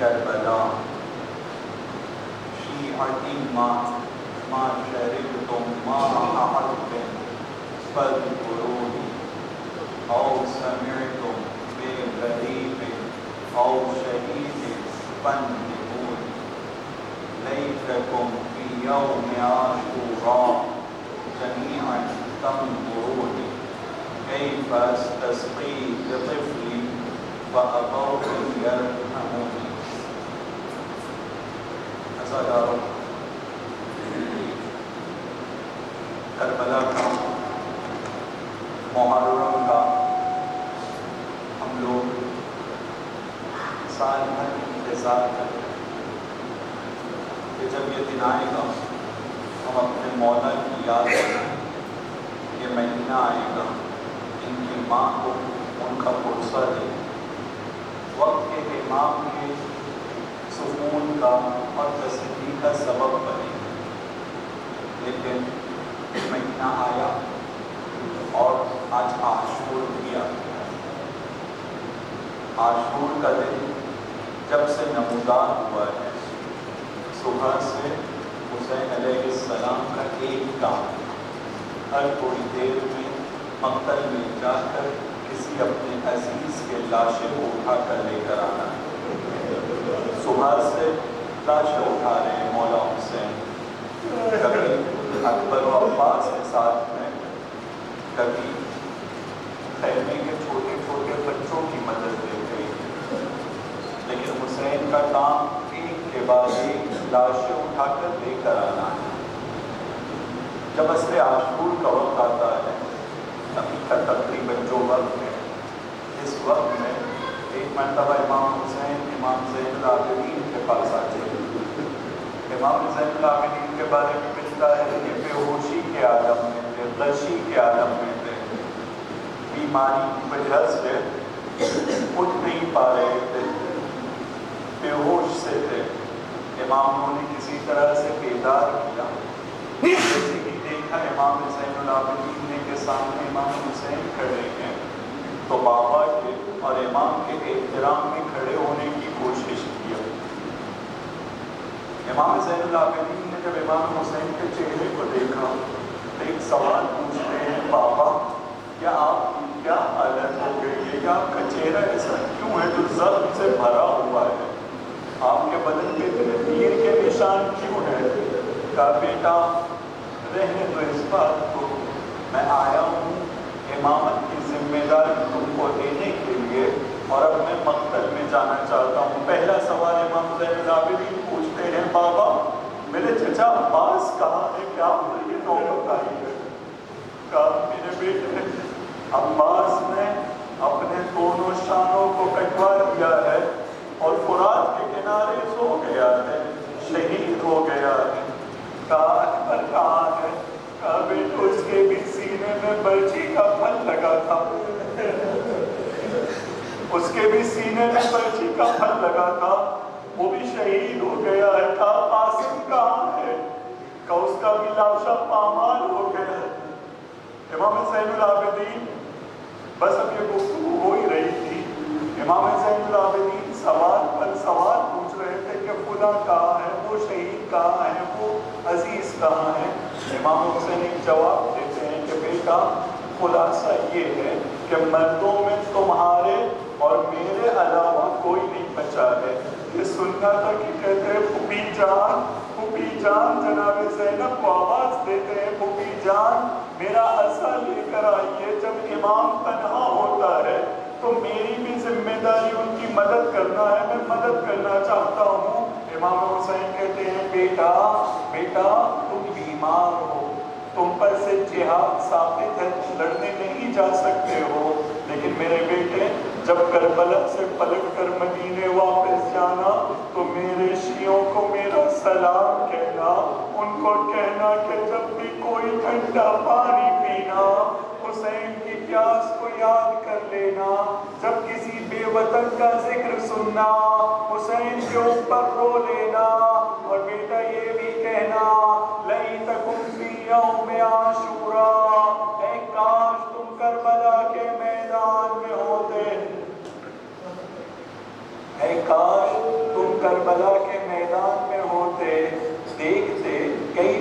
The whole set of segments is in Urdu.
کربلا شیعتی ما شربتم ماء حرب فاذكروني او سمعتم بغريب او شهيد فانبئوني ليتكم في يوم عاشوراء جميعا تنظروني كيف استسقي لطفلي فأبوا أن يرحموني. کربلا کا محرم کا ہم لوگ سال بھر انتظار کرتے ہیں کہ جب یہ دن آئے گا ہم اپنے مولا کی یاد کریں. یہ مہینہ آئے گا ان کی ماں کو ان کا پرسہ دے وقت کے امام کے سکون کا اور تسلی کا سبب بنے. لیکن یہ مہینہ آیا اور آج عاشور بھی آ گیا. عاشور کا دن جب سے نمودار ہوا ہے صبح سے حسین علیہ السلام کا ایک کام ہر تھوڑی دیر میں مقتل میں جا کر کسی اپنے عزیز کے لاشیں کو اٹھا کر لے کر آنا ہے. صبح سے لاشیں اٹھا رہے ہیں مولا حسین. کبھی اکبر و عباس کے ساتھ میں, کبھی خیمے کے چھوٹے چھوٹے بچوں کی مدد لے گئی. لیکن حسین کا کام ایک کے بعد ایک لاشیں اٹھا کر لے کر آنا ہے. جب عصر عاشور کا وقت آتا ہے ابھی کا تقریباً جو وقت ہے اس وقت میں ایک مرتبہ امام حسین امام زین العابدین کے پاس آتے ہیں. امام زین العابدین کے بارے میں ملتا ہے کہ بے ہوشی کے عالم میں تھے, غشی کے عالم میں تھے, بیماری کی وجہ سے اٹھ نہیں پا رہے تھے, بے ہوش سے تھے. اماموں نے کسی طرح سے بیدار کیا. جیسے کہ دیکھا امام زین العابدین نے کے سامنے امام حسین کھڑے ہیں تو بابا کے اور امام کے احترام میں کھڑے ہونے کی کوشش کی. امام زین العابدین نے جب امام حسین کے چہرے کو دیکھا تو ایک سوال پوچھتے ہیں, بابا کیا آپ کی کیا حالت ہو گئی ہے, یا آپ کا چہرہ ایسا کیوں ہے جو زخم سے بھرا ہوا ہے, آپ کے بدن پہ اتنے تیر کے نشان کیوں ہے؟ کہا بیٹا رہنے دو اس بات کو, میں آیا ہوں امامت کی ذمہ داری تم کو دینے کے لیے اور اب میں مقتل میں جانا چاہتا ہوں. پہلا سوال امام زین العابدین پوچھتے ہیں, بابا میرے چچا عباس کہاں ہے, کیا آپ پر یہ نوبت آئی ہے؟ کہا میرے بیٹے عباس نے اپنے دونوں شانوں کو کٹوا دیا ہے اور فرات کے کنارے سو گیا ہے, شہید ہو گیا ہے. کہا اکبر کہاں ہے؟ کہا بیٹو اس کے بھی سینے میں برچی کا پھل لگا تھا, اس کے بھی سینے میں برچی کا پھل لگا تھا, وہ بھی شہید ہو گیا ہے. کہا قاسم کہاں ہے؟ کہا اس کا بھی لاشا پامال ہو گیا ہے. امام زین العابدین بس اب یہ گفتگو ہو ہی رہی تھی. امام زین العابدین سوال پر سوال پوچھ رہے تھے کہ خدا کہاں ہے, وہ شہید کہاں ہے, وہ عزیز کہاں ہے. امام حسین ایک جواب دیتے ہیں کہ بیٹا خلاصہ یہ ہے کہ مردوں میں تمہارے اور میرے علاوہ کوئی نہیں بچا ہے. یہ سننا تھا کہ کہتے ہیں پھوپھی جان جناب زینب کو آواز دیتے ہیں, پھوپھی جان میرا عصا لے کر آئیے. جب امام تنہا ہوتا ہے تو میری بھی ذمہ داری ان کی مدد کرنا ہے, میں مدد کرنا چاہتا ہوں. امام حسین کہتے ہیں بیٹا تم بیمار ہو, تم پر سے جہاد ثابت ہے, تم لڑنے نہیں جا سکتے ہو. لیکن میرے بیٹے جب کربلا سے پلٹ کر مدینے واپس جانا تو میرے شیعوں کو میرا سلام کہنا, ان کو کہنا کہ جب بھی کوئی ٹھنڈا پانی پینا حسین کی پیاس کو یاد کر لینا, جب کسی بے وطن کا ذکر سننا حسین کے اوپر رو لینا. اور بیٹا یہ بھی کہنا لیتکم فی یوم عاشوراء, اے کاش تم کربلا کے میدان میں ہوتے, اے کاش تم میدان میں ہوتے دیکھتے کئی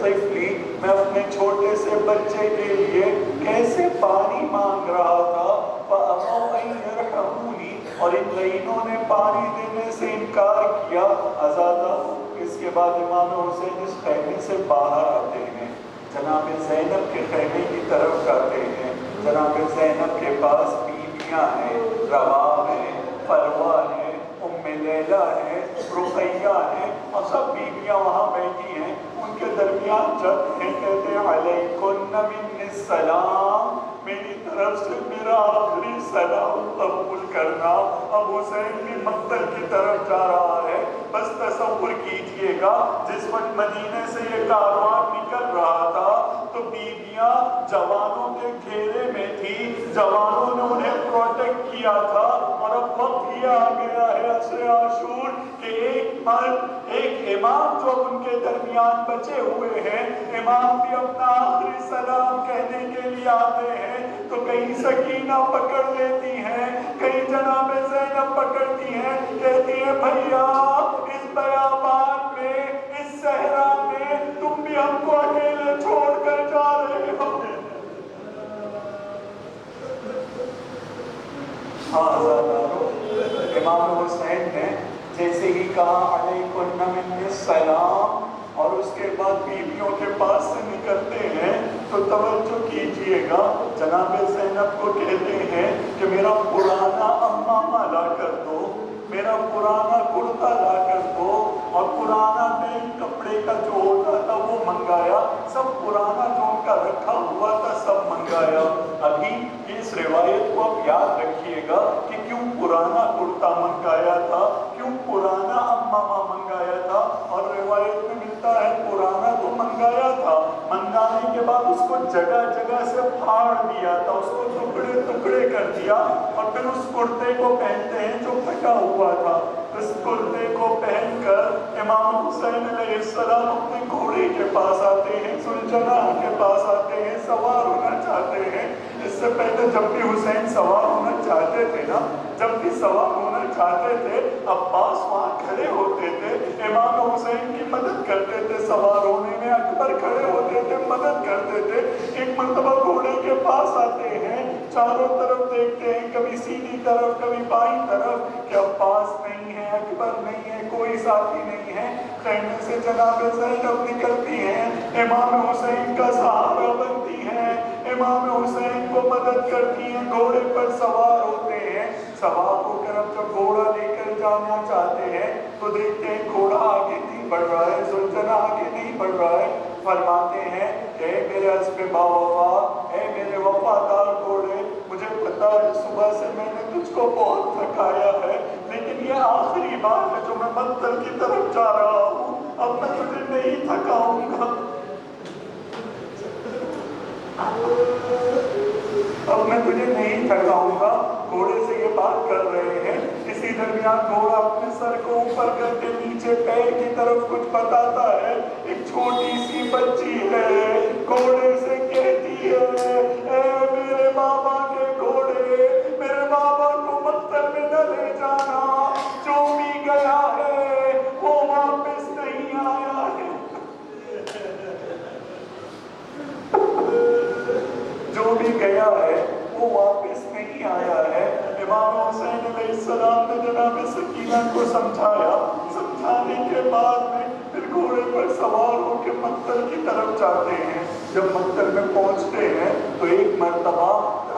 طفلی میں اپنے چھوٹے سے بچے کے لیے کیسے پانی مانگ رہا تھا فَأَبَوْا أَن يَرْحَمُونِي اور ان لعینوں نے پانی دینے سے انکار کیا آزادہ۔ اس کے بعد امام حسین اس خیمے سے باہر آتے ہیں، جناب زینب کے خیمے کی طرف جاتے ہیں۔ جناب زینب کے پاس بیویاں ہیں، رباب ہیں، فروہ ہیں، ام لیلہ ہے، رقیہ ہے، اور سب بیویاں وہاں بیٹھی ہیں۔ ان کے درمیان جب ہیں کہتے ہیں علیکن منی السلام، میری طرف سے میرا آخری سلام قبول کرنا۔ اب حسین بھی مقتل کی طرف جا رہا ہے۔ بس تصور کیجئے گا جس وقت مدینے سے یہ کاروان نکل رہا تھا تو بیویاں جوانوں کے گھیرے میں تھی، جوانوں نے انہیں پروٹیکٹ کیا تھا، اور اب وقت یہ آ گیا ہے عصر عاشور کہ ایک مرد، ایک امام جو اب ان کے درمیان بچے ہوئے ہیں، امام بھی اپنا آخری سلام کہنے کے لیے آتے ہیں تو کہیں سکینہ پکڑ لیتی ہیں، کہیں جناب زینب پکڑتی ہیں، کہتی ہیں بھیا اس بیابان میں، اس صحرا میں تم بھی ہم کو اکیلے چھوڑ کر جا رہے ہو۔ ہاں آزادارو، امام حسین نے جیسے ہی کہا علیکن منی السلام اور اس کے بعد بیویوں کے پاس سے نکلتے ہیں تو توجہ کیجئے گا، جناب زینب کو کہتے ہیں کہ میرا پرانا امامہ لا کر دو، میرا پرانا کرتا لا کر دو، اور پرانا نئے کپڑے کا جو ہوتا تھا وہ منگایا، سب پرانا جو ان کا رکھا ہوا تھا سب منگایا۔ ابھی اس روایت کو آپ یاد رکھیے گا کہ کیوں پرانا کرتا منگایا تھا، کیوں پرانا امامہ منگایا تھا، اور روایت میں ملتا ہے پرانا تو منگایا تھا، منگانے کے بعد اس کو جگہ جگہ سے پھاڑ دیا تھا، اس کو ٹکڑے ٹکڑے کر دیا، اور پھر اس کرتے کو پہنتے ہیں جو پھٹا ہوا تھا۔ اس کرتے کو پہن کر امام حسین علیہ السلام اپنے گھوڑے کے پاس آتے ہیں، ذوالجلال کے پاس آتے ہیں، سوار ہونا چاہتے ہیں۔ اس سے پہلے جب بھی حسین سوار ہونا چاہتے تھے نا، جب بھی سوار ہونا چاہتے تھے، عباس وہاں کھڑے ہوتے تھے، امام حسین کی مدد کرتے تھے سوار ہونے میں، اکبر کھڑے ہوتے تھے مدد کرتے تھے۔ ایک مرتبہ گھوڑے کے پاس آتے ہیں، چاروں طرف دیکھتے ہیں، کبھی سیدھی طرف کبھی بائیں طرف، کہ عباس نہیں ہے، اکبر نہیں ہے، کوئی ساتھی نہیں ہے۔ خیمے سے جناب زینب نکلتی ہیں، امام حسین کا سہارا بنتی ہیں، امام حسین کو مدد کرتی ہیں، گھوڑے پر سوار ہوتے ہیں۔ سوار ہو کر اب جب گھوڑا لے کر جانا چاہتے ہیں تو دیکھتے ہیں گھوڑا آگے نہیں بڑھ رہا ہے، ذوالجلال آگے نہیں بڑھ رہا ہے۔ فرماتے ہیں اے میرے اسب باوفا، اے میرے وفادار گھوڑے، مجھے پتا ہے صبح سے میں نے تجھ کو بہت تھکایا ہے، لیکن یہ آخری بار ہے جو میں مقتل کی طرف جا رہا ہوں، اب میں تجھے نہیں تھکاؤں گا، اب میں تجھے نہیں تھکاؤں گا۔ گھوڑے سے یہ بات کر رہے ہیں، اسی درمیان گھوڑا اپنے سر کو اوپر کر کے نیچے پیر کی طرف کچھ بتاتا ہے، ایک چھوٹی سی بچی ہے، گھوڑے سے کہتی ہے اے میرے بابا کے گھوڑے، میرے بابا کو مقتل میں نہ لے جانا، جو بھی گیا ہے وہ واپس نہیں آیا ہے، جو بھی گیا ہے وہ واپس نہیں آیا ہے۔ امام حسین علیہ السلام نے جناب سکینہ کو سمجھایا، سمجھانے کے بعد میں پھر گھوڑے پر سوار ہو کے مقتل کی طرف جاتے ہیں۔ جب مقتل میں پہنچتے ہیں تو ایک مرتبہ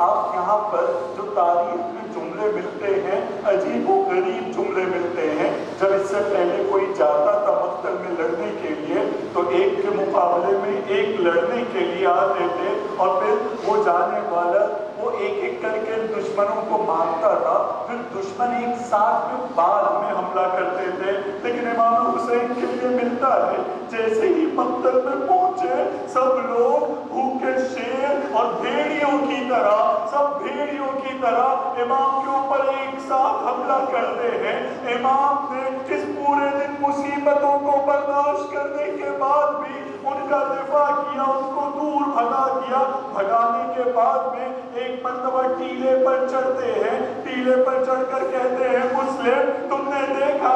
آپ یہاں پر جو تاریخ میں جملے ملتے ہیں، عجیب و غریب جملے ملتے ہیں۔ جب اس سے پہلے کوئی جاتا تھا مقتل میں لڑنے کے لیے تو ایک کے مقابلے میں ایک لڑنے کے لیے آتے تھے، اور پھر وہ جانے والا وہ ایک ایک کر کے دشمنوں کو مارتا تھا، پھر دشمن ایک ساتھ میں بعد میں حملہ کرتے تھے۔ لیکن امام حسین کے لیے ملتا ہے جیسے ہی مقتل میں پہنچے سب لوگ بھوکے شیر اور بھیڑیوں کی طرح، سب بھیڑیوں کی طرح امام کے اوپر ایک ساتھ حملہ کرتے ہیں۔ امام نے اس پورے دن مصیبتوں کو برداشت کرنے کے بعد بھی ان کا دفاع کیا، ان کو دور بھگا دیا۔ بھگانے کے بعد میں ایک مرتبہ ٹیلے پر چڑھتے ہیں، ٹیلے پر چڑھ کر کہتے ہیں مسلم تم نے دیکھا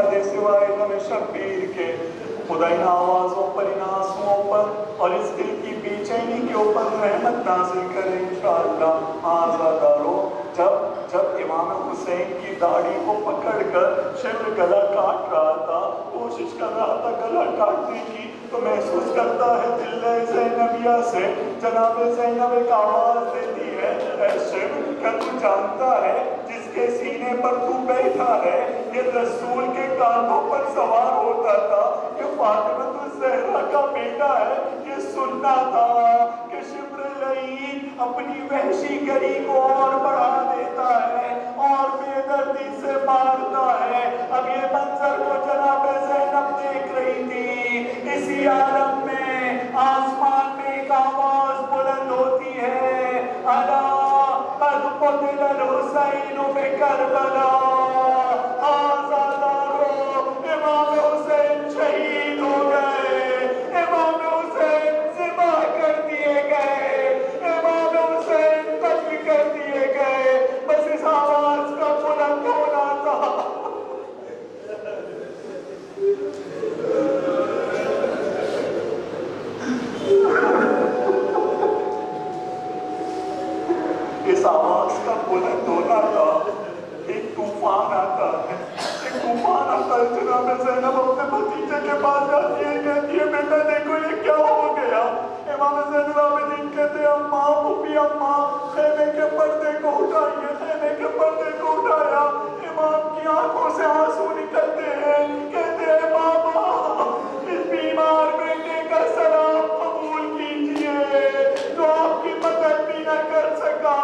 نہ دے سوائے غم شبیر کے، خدا ان آوازوں پر، ان آنسوؤں پر اور اس دل کی بے چینی کے اوپر رحمت نازل کرے انشاءاللہ۔ آزادارو، جب امام حسین کی داڑھی کو پکڑ کر شمر گلا کاٹ رہا تھا، کوشش کر رہا تھا گلا کاٹنے کی، تو محسوس کرتا ہے دل زینبیہ سے جناب زینب ایک آواز دیتی ہے، اے شمر، کیا تو جانتا ہے جس کے سینے پر تو بیٹھا ہے یہ رسول کے کاندھوں پر سوار ہوتا تھا، یہ فاطمہ الزہرا کا بیٹا ہے۔ یہ سننا تھا کہ شمر لعین اپنی وحشی گری کو اور بڑھا دیتا ہے اور بے دردی سے مارتا ہے۔ اب یہ منظر کو جناب زینب دیکھ رہی تھی۔ اسی عالم میں آسمان میں ایک آواز بلند ہوتی ہے، الا قد قتل الحسین بکربلا، آزادارو، امام حسین شہید ہو گئے، امام حسین ذبح کر دیے گئے، امام حسین قتل کر دیے گئے۔ بس اس آواز کا بلند ہونا تھا۔ اس آواز کا بلند ہونا تھا۔ ایک طوفان آتا ہے، ایک طوفان آتا ہے۔ جناب زینب اپنے بھتیجے کے پاس جاتی ہے، کہتی ہے بیٹا دیکھو یہ کیا ہو گیا۔ امام زین العابدین کہتے ہیں اماں، پھوپھی اماں، خیمے کے پردے کو اٹھائیے، خیمے کے پردے کو اٹھایا۔ امام کی آنکھوں سے آنسو نکلتے ہیں، کہتے ہیں بابا اس بیمار بیٹے کا سلام قبول کیجئے جو آپ کی مدد بھی نہ کر سکا۔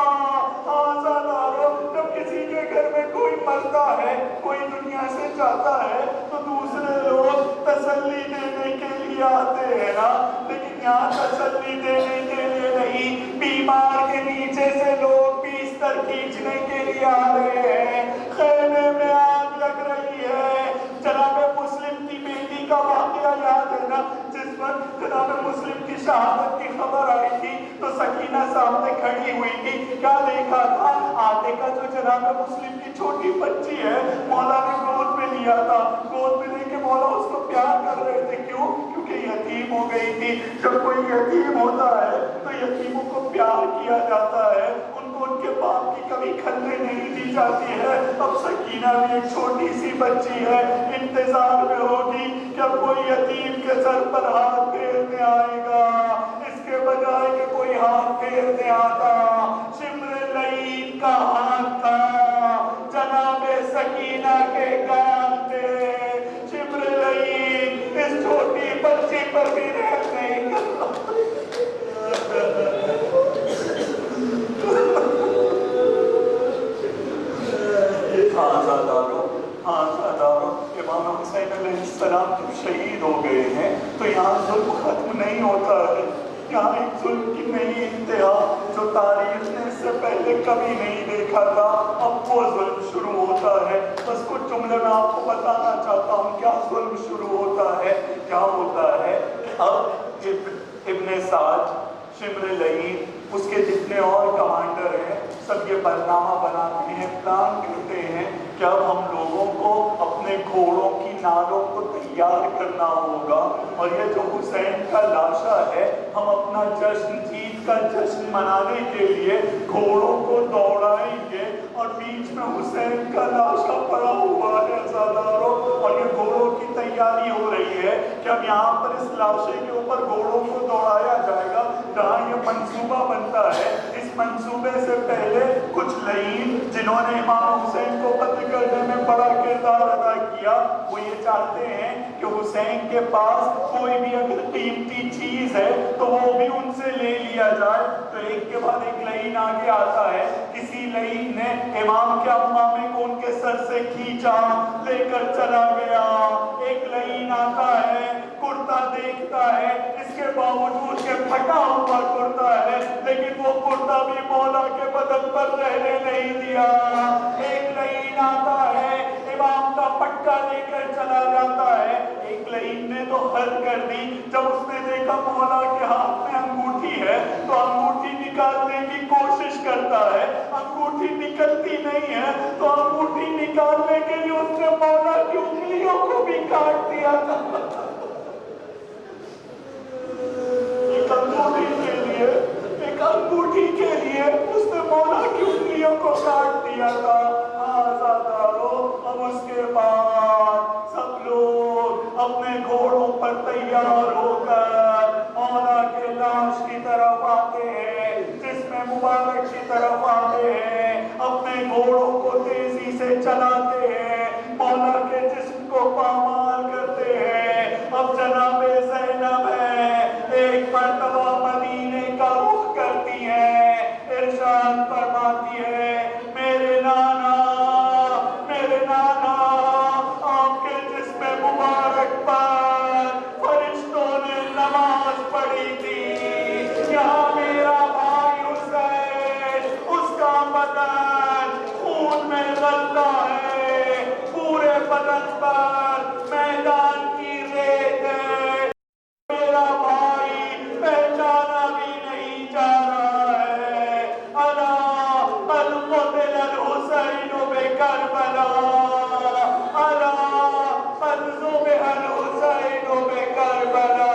آزادارو، جب کسی کے گھر میں کوئی مرتا ہے، کوئی دنیا سے جاتا ہے، تو دوسرے لوگ تسلی دینے کے لیے آتے ہیں نا، لیکن یہاں تسلی دینے کے لیے نہیں، بیمار کے نیچے سے لوگ بستر کھینچنے کے لیے آ رہے ہیں۔ خیمے میں آگ لگ رہی ہے۔ جناب مسلم کی بیٹی کا واقعہ یاد ہے نا، جس وقت جناب مسلم کی شہادت کی خبر آئی تھی تو سکینہ سامنے کھڑی ہوئی تھی، کیا دیکھا تھا؟ عاتقہ جو جناب مسلم کی چھوٹی بچی ہے، مولا نے گود میں لیا تھا، گود میں لے کے مولا اس کو پیار کر رہے تھے۔ کیوں؟ کیونکہ یتیم ہو گئی تھی۔ جب کوئی یتیم ہوتا ہے تو یتیموں کو پیار کیا جاتا ہے، ان کو ان کے باپ کی کبھی کھلنے نہیں دی جاتی ہے۔ اب سکینہ بھی ایک چھوٹی سی بچی ہے، انتظار میں ہوگی کہ اب کوئی یتیم کے سر پر ہاتھ پھیرنے آئے گا، اس کے بجائے کہ کوئی ہاتھ پھیرنے آتا شمر لعین کا ہاتھ تھا جناب سکینہ کے کان پہ۔ شمر لعین اس چھوٹی بچی پر بھی رحم نہیں کرتا۔ آزادارو، امام حسین علیہ السلام جب شہید ہو گئے ہیں تو یہاں ظلم ختم نہیں ہوتا ہے، یہاں ایک ظلم کی نئی انتہا جو تاریخ نے اس سے پہلے کبھی نہیں دیکھا تھا، اب وہ ظلم شروع ہوتا ہے۔ بس کچھ جملے میں آپ کو بتانا چاہتا ہوں کیا ظلم شروع ہوتا ہے۔ کیا ہوتا ہے کہ اب ابن سعد، شمر لعین، اس کے جتنے اور کمانڈر ہیں، سب یہ برنامہ بناتے ہیں، پلان کرتے ہیں کہ اب ہم لوگوں کو اپنے گھوڑوں کی نالوں کو تیار کرنا ہوگا، اور یہ جو حسین کا لاشا ہے، ہم اپنا جشن، جیت کا جشن منانے کے لیے گھوڑوں کو دوڑائیں گے، اور بیچ میں حسین کا لاشا پڑا ہوا ہے زادارو، اور یہ گھوڑوں کی تیاری ہو رہی ہے کہ اب یہاں پر اس لاشے کے اوپر گھوڑوں کو دوڑایا جائے گا۔ جہاں یہ منصوبہ بنتا ہے، اس منصوبے سے پہلے کچھ لعین جنہوں نے امام حسین کو قتل کرنے میں بڑا کردار ادا کیا، وہ یہ چاہتے ہیں کہ حسین کے پاس کوئی بھی اگر قیمتی چیز ہے تو وہ بھی ان سے لے لیا جائے۔ تو ایک کے بعد ایک لعین آگے آتا ہے۔ کسی لعین نے امام کے امامے کو ان کے سر سے کھینچا، لے کر چلا گیا۔ ایک لعین آتا ہے، کرتا دیکھتا ہے، اس کے باوجود کہ پھٹا ہوا کرتا ہے، لیکن وہ کرتا بھی مولا کے بدن پر رہنے نہیں دیا۔ ایک لعین آتا ہے، امام کا پٹکا لے کر چلا جاتا ہے۔ ایک لعین نے تو حد کر دی، جب اس نے دیکھا مولا کے ہاتھ میں انگوٹھی ہے تو انگوٹھی نکالنے کی کوشش کرتا ہے, انگوٹھی نکلتی نہیں ہے, تو انگوٹھی نکالنے کے لیے اس نے مولا کی انگلیوں کو بھی کاٹ دیا تھا. ایک انگوٹھی کے لیے اس نے مولا کی انگلیوں کو کاٹ دیا تھا. آزادارو, اب اس کے بعد سب لوگ اپنے گھوڑوں پر تیار ہو کر مولا کے لاش کی طرف آتے ہیں, جسم مبارک کی طرف آتے ہیں, اپنے گھوڑوں کو تیزی سے چلاتے ہیں, مولا کے جسم کو پامال کرتے ہیں. اب جناب زینب ہے, ایک مرتبہ مدینے کا رخ کرتی ہے, ارشاد فرماتی ہے, میرے نانا, آپ کے جسم مبارک پر فرشتوں نے نماز پڑھی تھی. یہاں میرا بھائی حسین, اس کا بدن خون میں غلطہ ہے, پورے بدن پر میدان کی ریت ہے, میرا بھائی پہچانا بھی نہیں جا رہا ہے. انا قد قتل الحسین بکربلا, انا قد ذبح الحسین بکربلا.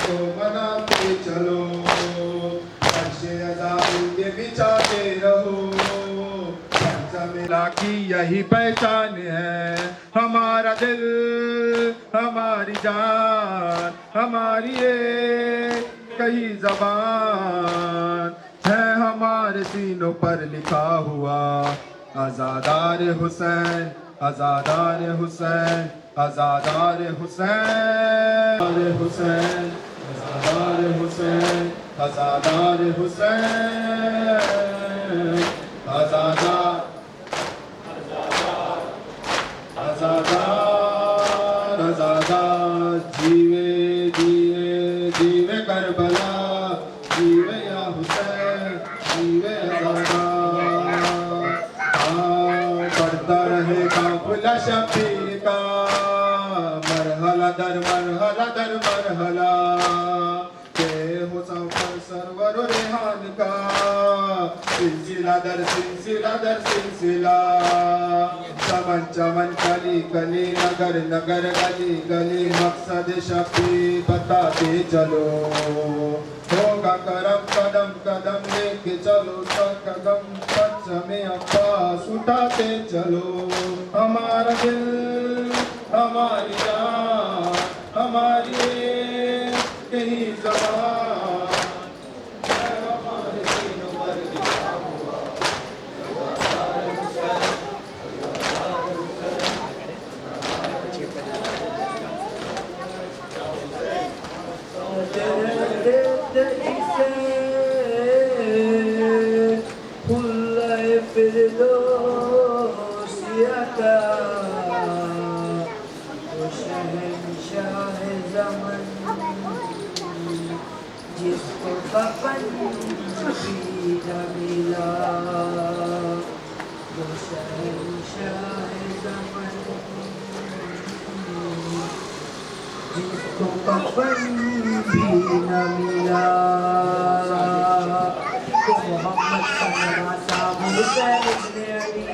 کو مناتے چلو عرش عظیم کے بچھاتے رہو کی یہی پہچان ہے ہمارا دل ہماری جان ہماری ایک کئی زبان ہے ہمارے سینوں پر لکھا ہوا آزادار حسین آزادار حسین آزادار حسین حسین آزادار حسین آزادار حسین آزادار آزادار آزادار جیوے جیوے جیوے کربلا جیوے یا حسین جیوے آزادار بڑھتا رہے قافلہ شبیر کا مرحلہ در مرحلہ در مرحلہ کہ ہو سفر سرور و ریحان کا سلسلہ در سلسلہ در سلسلہ چمن چمن کلی کلی نگر نگر گلی گلی مقصد شفیع بتاتے چلو ہوگا کرم قدم قدم لے کے چلو سر قدم پرچم عباس اٹھاتے چلو ہمارا دل ہماری جان ہماری یہی زبان ہمارے سینوں پر لکھا ہوا جس کو کفن بھی نہ ملا وہ شہنشاہ زمن جس کو کفن بھی نہ ملا تو محمد صلی صاحب حسین ابن علی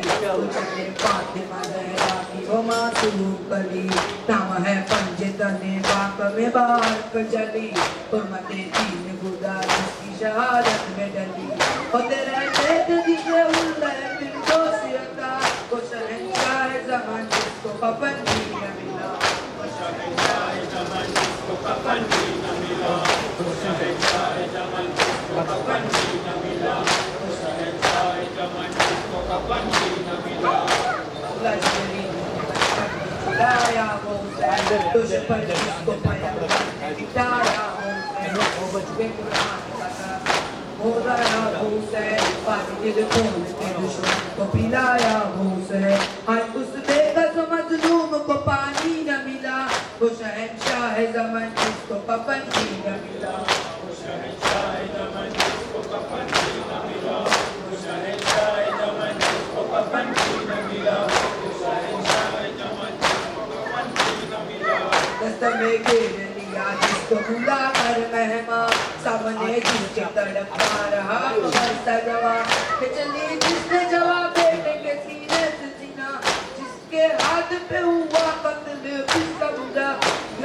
چلے فاطمہ زہرا کی وہ معصوم کلی نام ہے پنجے تنے پاک میں بارک جلی حرمت دین خدا جس کی شہادت میں ڈلی ہوتے رہتے تھے جسے اللہ فردوسی عطا وہ شہنشاہ زمان جس کو کفن بھی نہ ملا وہ شہنشاہ زمان جس کو کفن بھی نہ ملا وہ شہنشاہ زمان جس کو کفن بھی نہ ملا وہ شہنشاہ زمان جس کو کفن بھی نہ ملا اللہ شریف لایا وہ حسین تجھ پر جس کو پیغمبر نے بٹھایا وہ بچ کے قرآن کا ہو رہا حسین پانی دل کھول کے دشمن کو پلایا حسین ہر اس بے قص مظلوم کو پانی نہ ملا وہ شہنشاہ زمن جس کو کفن بھی نہ ملا وہ شہنشاہ زمن جس کو کفن بھی نہ ملا وہ شہنشاہ زمن جس کو کفن بھی نہ ملا وہ شہنشاہ زمن جس کو کفن بھی نہ ملا دستر میں گھیر لیا جس کو بلا کر مہماں سامنے جس کے تڑپا رہا مرتا جوان کہ چلی جس نے جواب بیٹے کے سینے سے سینا جس کے ہاتھ پہ ہوا قتل اس کا بلا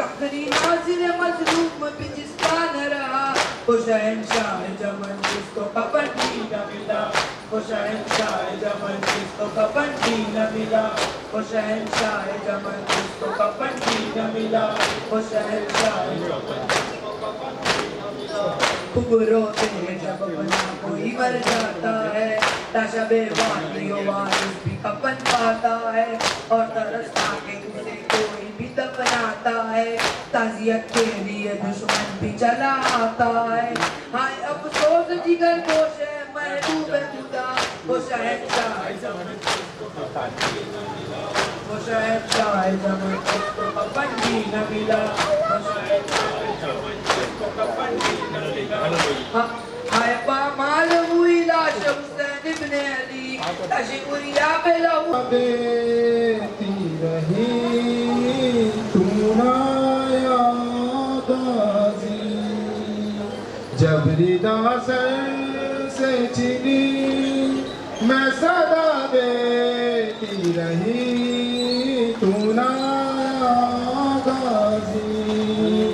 آخری ناظر مظلوم پہ جس کا نہ رہا وہ شہنشاہ زمن جس کو کفن بھی نہ ملا وہ شہنشاہ زمن جس کو کفن بھی نہ ملا وہ شہنشاہ زمن جس کو کفن بھی نہ ملا وہ شہنشاہ زمن جس کو کفن بھی نہ ملا خوب روتے ہیں جب اپنا کوئی مر جاتا ہے لاشا بے واری وارث بھی کفن پاتا ہے اور ترستا کے اسے کوئی بھی دفناتا ہے تعزیت کے لیے دشمن بھی چلا آتا ہے ہائے افسوس جگر گوش ہے محبوب خدا وہ شہنشاہ زمن جس کو کفن بھی نہ ملا وہ شہنشاہ زمن جس کو کفن بھی نہ ملا وہ شہنشاہ زمن جس کو کفن بھی نہ ملا ہائے پامال ہوئی لاش حسین ابن علی لاش مریا پہ لہو دیتی رہی تو نایا غازی جب ردا سر سے چنی میں صدا دیتی رہی تو نایا غازی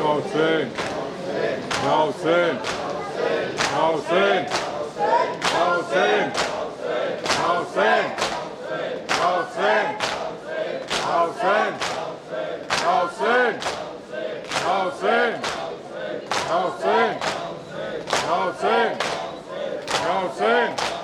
No sin. No sin. No sin. No sin. No sin. No sin. No sin. No sin. No sin. No sin. No sin. No sin.